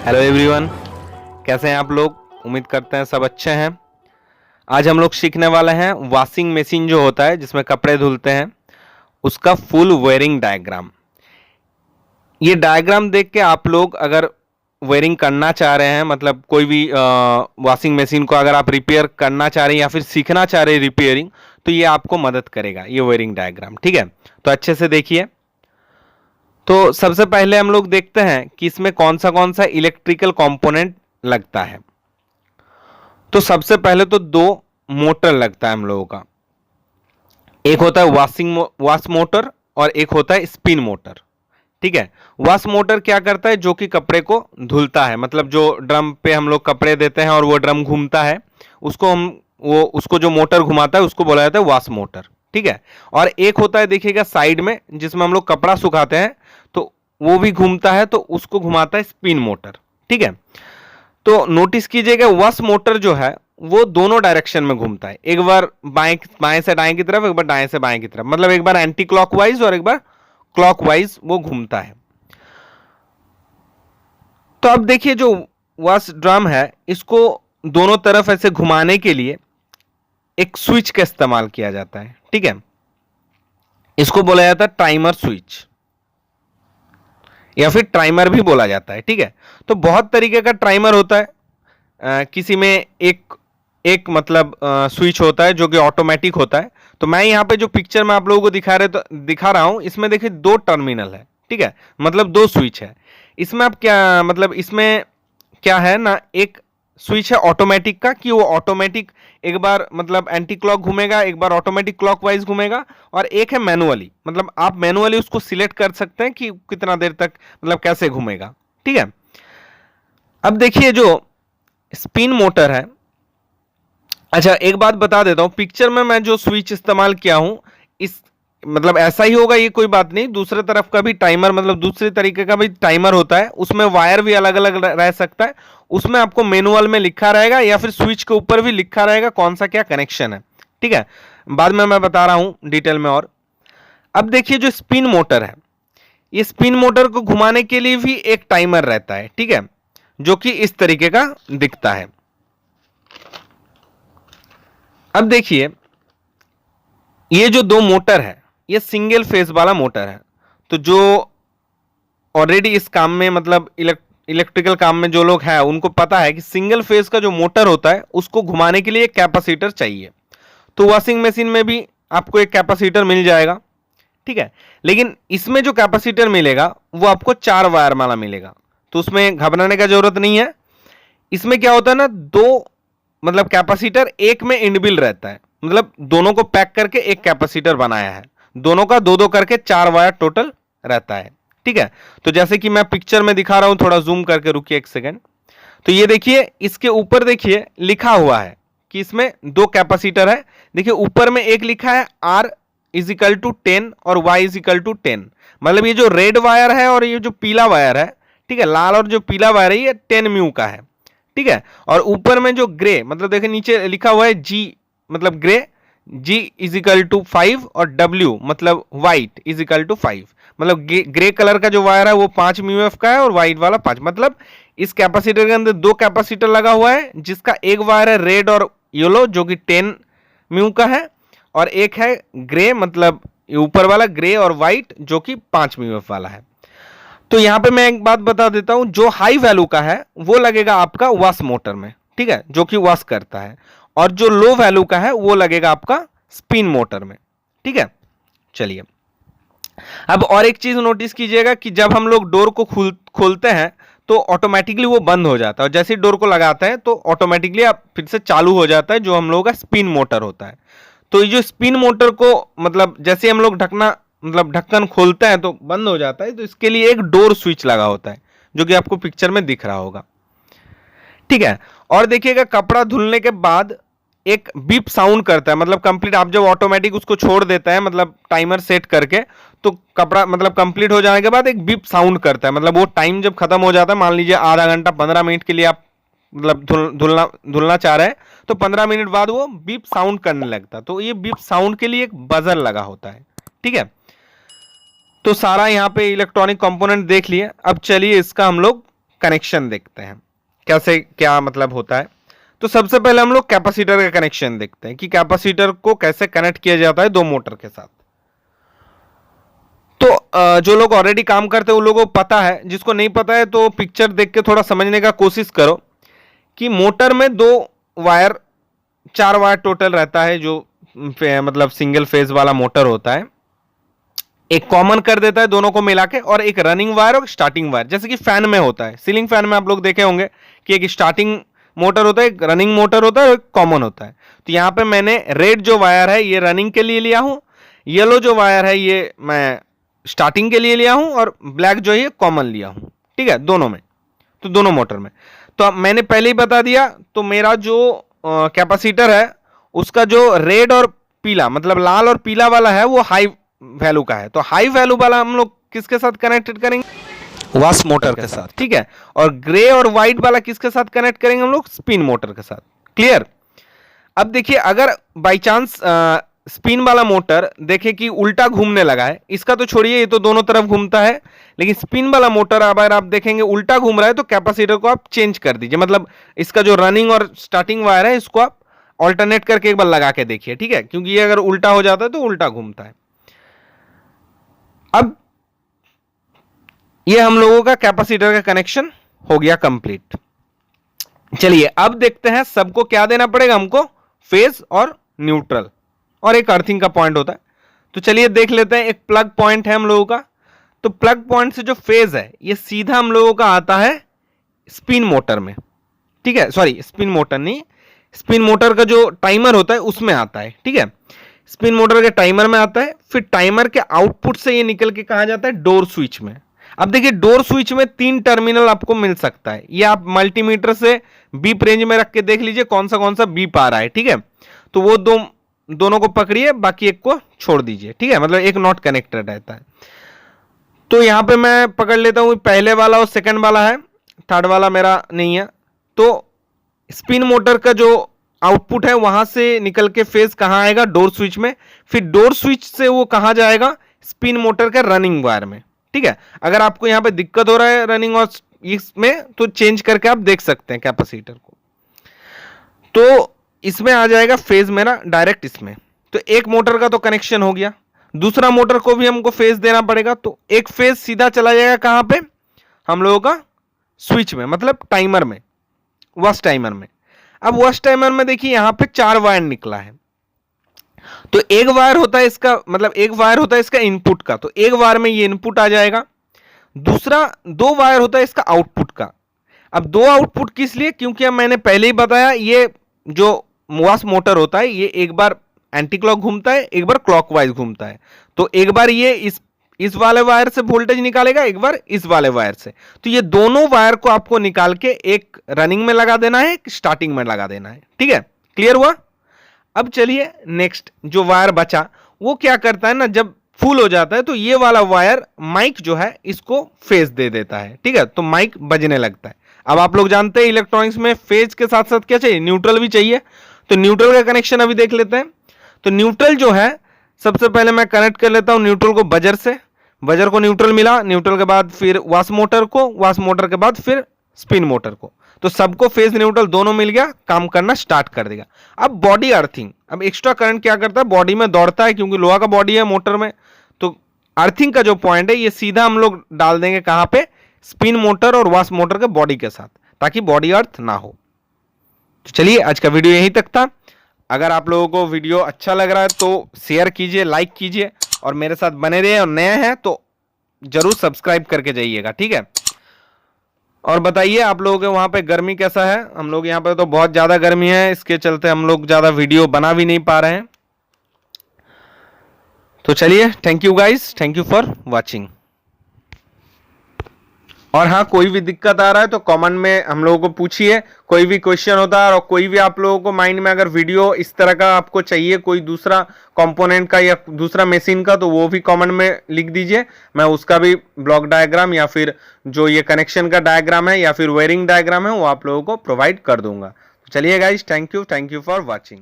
Hello everyone, कैसे हैं आप लोग। उम्मीद करते हैं सब अच्छे हैं। आज हम लोग सीखने वाले हैं वॉशिंग मशीन जो होता है जिसमें कपड़े धुलते हैं उसका फुल वायरिंग डायग्राम। ये डायग्राम देख के आप लोग अगर वायरिंग करना चाह रहे हैं, मतलब कोई भी वॉशिंग मशीन को अगर आप रिपेयर करना चाह रहे हैं या फिर सीखना चाह रहे हैं रिपेयरिंग, तो ये आपको मदद करेगा ये वायरिंग डायग्राम। ठीक है, तो अच्छे से देखिए। तो सबसे पहले हम लोग देखते हैं कि इसमें कौन सा इलेक्ट्रिकल कंपोनेंट लगता है। तो सबसे पहले तो दो मोटर लगता है हम लोगों का। एक होता है वॉश मोटर और एक होता है स्पिन मोटर। ठीक है, वॉश मोटर क्या करता है, जो कि कपड़े को धुलता है, मतलब जो ड्रम पे हम लोग कपड़े देते हैं और वो ड्रम घूमता है, उसको जो मोटर घुमाता है उसको बोला जाता है वॉश मोटर। ठीक है, और एक होता है देखिएगा साइड में जिसमें हम लोग कपड़ा सुखाते हैं, तो वो भी घूमता है, तो उसको घुमाता है स्पिन मोटर। ठीक है, तो नोटिस कीजिएगा वॉश मोटर जो है वो दोनों डायरेक्शन में घूमता है, एक बार बाएं से दाएं की तरफ, एक बार दाएं से बाएं की तरफ, मतलब एक बार एंटी क्लॉकवाइज और एक बार क्लॉकवाइज वो घूमता है। तो अब देखिए जो वॉश ड्रम है इसको दोनों तरफ ऐसे घुमाने के लिए एक स्विच का इस्तेमाल किया जाता है। ठीक है, इसको बोला जाता है टाइमर स्विच या फिर टाइमर भी बोला जाता है। ठीक है, तो बहुत तरीके का टाइमर होता है। किसी में एक एक मतलब स्विच होता है जो कि ऑटोमेटिक होता है। तो मैं यहाँ पे जो पिक्चर में आप लोगों को दिखा रहा हूँ, इसमें देखिए दो टर्मिनल है। ठीक है, मतलब दो स्विच है। इसमें आप क्या मतलब इसमें क्या है ना, एक स्विच है ऑटोमेटिक का कि वो ऑटोमेटिक एक बार मतलब एंटी क्लॉक घूमेगा, एक बार ऑटोमेटिक क्लॉकवाइज घूमेगा, और एक है मैनुअली, मतलब आप मैनुअली उसको सिलेक्ट कर सकते हैं कि कितना देर तक मतलब कैसे घूमेगा। ठीक है, अब देखिए जो स्पिन मोटर है, अच्छा एक बात बता देता हूं, पिक्चर में मैं जो स्विच इस्तेमाल किया हूं इस मतलब ऐसा ही होगा ये कोई बात नहीं। दूसरे तरफ का भी टाइमर मतलब दूसरे तरीके का भी टाइमर होता है, उसमें वायर भी अलग अलग रह सकता है। उसमें आपको मैनुअल में लिखा रहेगा या फिर स्विच के ऊपर भी लिखा रहेगा कौन सा क्या कनेक्शन है। ठीक है, बाद में मैं बता रहा हूं डिटेल में। और अब देखिए जो स्पिन मोटर है, ये स्पिन मोटर को घुमाने के लिए भी एक टाइमर रहता है। ठीक है, जो कि इस तरीके का दिखता है। अब देखिए ये जो दो मोटर है ये सिंगल फेज वाला मोटर है। तो जो ऑलरेडी इस काम में मतलब इलेक्ट्रिकल काम में जो लोग हैं उनको पता है कि सिंगल फेज का जो मोटर होता है उसको घुमाने के लिए एक कैपेसिटर चाहिए। तो वॉशिंग मशीन में भी आपको एक कैपेसिटर मिल जाएगा। ठीक है, लेकिन इसमें जो कैपेसिटर मिलेगा वो आपको 4 वायर वाला मिलेगा, तो उसमें घबराने का जरूरत नहीं है। इसमें क्या होता है ना, दो मतलब कैपेसिटर एक में इनबिल्ट रहता है, मतलब दोनों को पैक करके एक कैपेसिटर बनाया है, दोनों का दो दो करके 4 वायर टोटल रहता है। ठीक है, तो जैसे कि मैं पिक्चर में दिखा रहा हूं, थोड़ा जूम करके रुकिए एक सेकेंड। तो ये देखिए इसके ऊपर देखिए लिखा हुआ है कि इसमें दो कैपेसिटर है। देखिए ऊपर में एक लिखा है R इजिकल टू 10 और Y इजिकल टू 10, मतलब ये जो रेड वायर है और ये जो पीला वायर है, ठीक है, लाल और जो पीला वायर है ये 10 म्यू का है। ठीक है, और ऊपर में जो ग्रे मतलब देखिए नीचे लिखा हुआ है G मतलब ग्रे, G इजिकल टू 5 और W मतलब व्हाइट इजिकल टू 5, मतलब ग्रे कलर का जो वायर है वो 5 म्यू का है और व्हाइट वाला 5। मतलब इस कैपेसिटर के अंदर दो कैपेसिटर लगा हुआ है, जिसका एक वायर है रेड और येलो जो कि 10 म्यू का है, और एक है ग्रे मतलब ऊपर वाला ग्रे और व्हाइट जो कि 5 म्यू वाला है। तो यहां पे मैं एक बात बता देता हूं, जो हाई वैल्यू का है वो लगेगा आपका वॉश मोटर में, ठीक है, जो कि वॉश करता है, और जो लो वैल्यू का है वो लगेगा आपका स्पिन मोटर में। ठीक है, चलिए अब और एक चीज नोटिस कीजिएगा कि जब हम लोग डोर को खोलते हैं तो ऑटोमेटिकली वो बंद हो जाता है, और जैसे ही डोर को लगाते हैं तो ऑटोमेटिकली आप फिर से चालू हो जाता है, जो हम लोगों का स्पिन मोटर होता है। तो ये जो स्पिन मोटर को मतलब जैसे हम लोग ढक्कन खोलते हैं तो बंद हो जाता है, तो इसके लिए एक डोर स्विच लगा होता है जो कि आपको पिक्चर में दिख रहा होगा। ठीक है, और देखिएगा कपड़ा धुलने के बाद एक बीप साउंड करता है, मतलब कंप्लीट आप जब ऑटोमेटिक उसको छोड़ देता है मतलब टाइमर सेट करके, तो कपड़ा मतलब कंप्लीट हो जाने के बाद एक बीप साउंड करता है, मतलब वो टाइम जब खत्म हो जाता है, मान लीजिए आधा घंटा 15 मिनट के लिए आप मतलब धुलना चाह रहे हैं, तो 15 मिनट बाद वो बीप साउंड करने लगता है। तो ये बीप साउंड के लिए एक बजर लगा होता है। ठीक है, तो सारा यहाँ पे इलेक्ट्रॉनिक कंपोनेंट देख लिए। अब चलिए इसका हम लोग कनेक्शन देखते हैं कैसे क्या मतलब होता है। तो सबसे पहले हम लोग कैपेसिटर का कनेक्शन देखते हैं कि कैपेसिटर को कैसे कनेक्ट किया जाता है दो मोटर के साथ। तो जो लोग ऑलरेडी काम करते हैं उन लोगों को पता है, जिसको नहीं पता है तो पिक्चर देख के थोड़ा समझने का कोशिश करो कि मोटर में दो वायर, 4 वायर टोटल रहता है जो मतलब सिंगल फेज वाला मोटर होता है। एक कॉमन कर देता है दोनों को मिला के, और एक रनिंग वायर और स्टार्टिंग वायर, जैसे कि फैन में होता है। सीलिंग फैन में आप लोग देखे होंगे कि एक स्टार्टिंग मोटर होता है, एक रनिंग मोटर होता है और एक कॉमन होता है। तो यहां पे मैंने रेड जो वायर है ये रनिंग के लिए लिया हूं, येलो जो वायर है ये मैं स्टार्टिंग के लिए लिया हूं, और ब्लैक जो है कॉमन लिया हूं। ठीक है, दोनों में, तो दोनों मोटर में। तो अब मैंने पहले ही बता दिया, तो मेरा जो कैपेसिटर है उसका जो रेड और पीला, मतलब लाल और पीला वाला है वो हाई वैल्यू का है। तो हाई वैल्यू वाला हम लोग किसके साथ कनेक्टेड करेंगे? वाश मोटर के साथ। ठीक है, और ग्रे और व्हाइट वाला किसके साथ कनेक्ट करेंगे हम लोग? स्पिन मोटर के साथ। क्लियर? अब देखिए, अगर बाई चांस स्पिन वाला मोटर देखे कि उल्टा घूमने लगा है, इसका तो छोड़िए, ये तो दोनों तरफ घूमता है, लेकिन स्पिन वाला मोटर अगर आप देखेंगे उल्टा घूम रहा है तो कैपेसिटर को आप चेंज कर दीजिए। मतलब इसका जो रनिंग और स्टार्टिंग वायर है इसको आप ऑल्टरनेट करके एक बार लगा के देखिए। ठीक है, क्योंकि ये अगर उल्टा हो जाता है तो उल्टा घूमता है। अब ये हम लोगों का कैपेसिटर का कनेक्शन हो गया कंप्लीट। चलिए अब देखते हैं सबको क्या देना पड़ेगा हमको, फेज और न्यूट्रल, और एक अर्थिंग का पॉइंट होता है। तो चलिए देख लेते हैं। एक प्लग पॉइंट है हम लोगों का, तो प्लग पॉइंट से जो फेज है ये सीधा हम लोगों का आता है स्पिन मोटर में। ठीक है, सॉरी स्पिन मोटर नहीं, स्पिन मोटर का जो टाइमर होता है उसमें आता है। ठीक है, स्पिन मोटर के टाइमर में आता है, फिर टाइमर के आउटपुट से ये निकल के कहा जाता है डोर स्विच में। अब देखिए, डोर स्विच में 3 टर्मिनल आपको मिल सकता है, ये आप मल्टीमीटर से बीप रेंज में रख के देख लीजिए कौन सा बीप आ रहा है। ठीक है, तो वो दोनों को पकड़िए, बाकी एक को छोड़ दीजिए। ठीक है, मतलब एक नॉट कनेक्टेड रहता है। तो यहां पे मैं पकड़ लेता हूं, पहले वाला और सेकंड वाला है, थर्ड वाला मेरा नहीं है। तो स्पिन मोटर का जो आउटपुट है वहां से निकल के फेज कहां आएगा? डोर स्विच में। फिर डोर स्विच से वो कहां जाएगा? स्पिन मोटर का रनिंग वायर में। ठीक है, अगर आपको यहां पे दिक्कत हो रहा है रनिंग और इसमें, तो चेंज करके आप देख सकते हैं कैपेसिटर को। तो इसमें आ जाएगा फेज मेरा डायरेक्ट इसमें। तो एक मोटर का तो कनेक्शन हो गया, दूसरा मोटर को भी हमको फेज देना पड़ेगा। तो एक फेज सीधा चला जाएगा कहां पे? हम लोगों का स्विच में, मतलब टाइमर में, वॉश टाइमर में। अब वॉश टाइमर में देखिए यहां पे 4 वायर निकला है। तो एक वायर होता है इसका, मतलब एक वायर होता है इसका इनपुट का, तो एक वायर में ये इनपुट आ जाएगा। दूसरा 2 वायर होता है इसका आउटपुट का। अब 2 आउटपुट किस लिए? क्योंकि अब मैंने पहले ही बताया, ये जो वॉश मोटर होता है ये एक बार एंटी क्लॉक घूमता है, एक बार क्लॉकवाइज घूमता है। तो एक बार ये इस वाले वायर से वोल्टेज निकालेगा, एक बार इस वाले वायर से। तो ये दोनों वायर को आपको निकाल के एक रनिंग में लगा देना है, एक स्टार्टिंग में लगा देना है। ठीक है, क्लियर हुआ? अब चलिए नेक्स्ट जो वायर बचा वो क्या करता है ना, जब फुल हो जाता है तो ये वाला वायर माइक जो है इसको फेज दे देता है। ठीक है, तो माइक बजने लगता है। अब आप लोग जानते हैं इलेक्ट्रॉनिक्स में फेज के साथ साथ क्या चाहिए? न्यूट्रल भी चाहिए। तो न्यूट्रल का कनेक्शन अभी देख लेते हैं। तो न्यूट्रल जो है, सबसे पहले मैं कनेक्ट कर लेता हूं न्यूट्रल को बजर से। बजर को न्यूट्रल मिला, न्यूट्रल के बाद फिर वाश मोटर को, वाश मोटर के बाद फिर स्पिन मोटर को। तो सबको फेज न्यूट्रल दोनों मिल गया, काम करना स्टार्ट कर देगा। अब बॉडी अर्थिंग, अब एक्स्ट्रा करंट क्या करता है? बॉडी में दौड़ता है, क्योंकि लोहा का बॉडी है मोटर में। तो अर्थिंग का जो पॉइंट है ये सीधा हम लोग डाल देंगे कहां पे? स्पिन मोटर और वाश मोटर के बॉडी के साथ, ताकि बॉडी अर्थ ना हो। तो चलिए आज का वीडियो यहीं तक था। अगर आप लोगों को वीडियो अच्छा लग रहा है तो शेयर कीजिए, लाइक कीजिए, और मेरे साथ बने रहिए। और नए हैं तो जरूर सब्सक्राइब करके जाइएगा। ठीक है, और बताइए आप लोगों के वहां पे गर्मी कैसा है? हम लोग यहाँ पे तो बहुत ज्यादा गर्मी है, इसके चलते हम लोग ज्यादा वीडियो बना भी नहीं पा रहे हैं। तो चलिए, thank you guys, thank you for watching. और हाँ, कोई भी दिक्कत आ रहा है तो कमेंट में हम लोगों को पूछिए, कोई भी क्वेश्चन होता है, और कोई भी आप लोगों को माइंड में अगर वीडियो इस तरह का आपको चाहिए, कोई दूसरा कंपोनेंट का या दूसरा मशीन का, तो वो भी कमेंट में लिख दीजिए। मैं उसका भी ब्लॉक डायग्राम या फिर जो ये कनेक्शन का डायग्राम है या फिर वायरिंग डायग्राम है वो आप लोगों को प्रोवाइड कर दूंगा। तो चलिए guys, thank you for watching.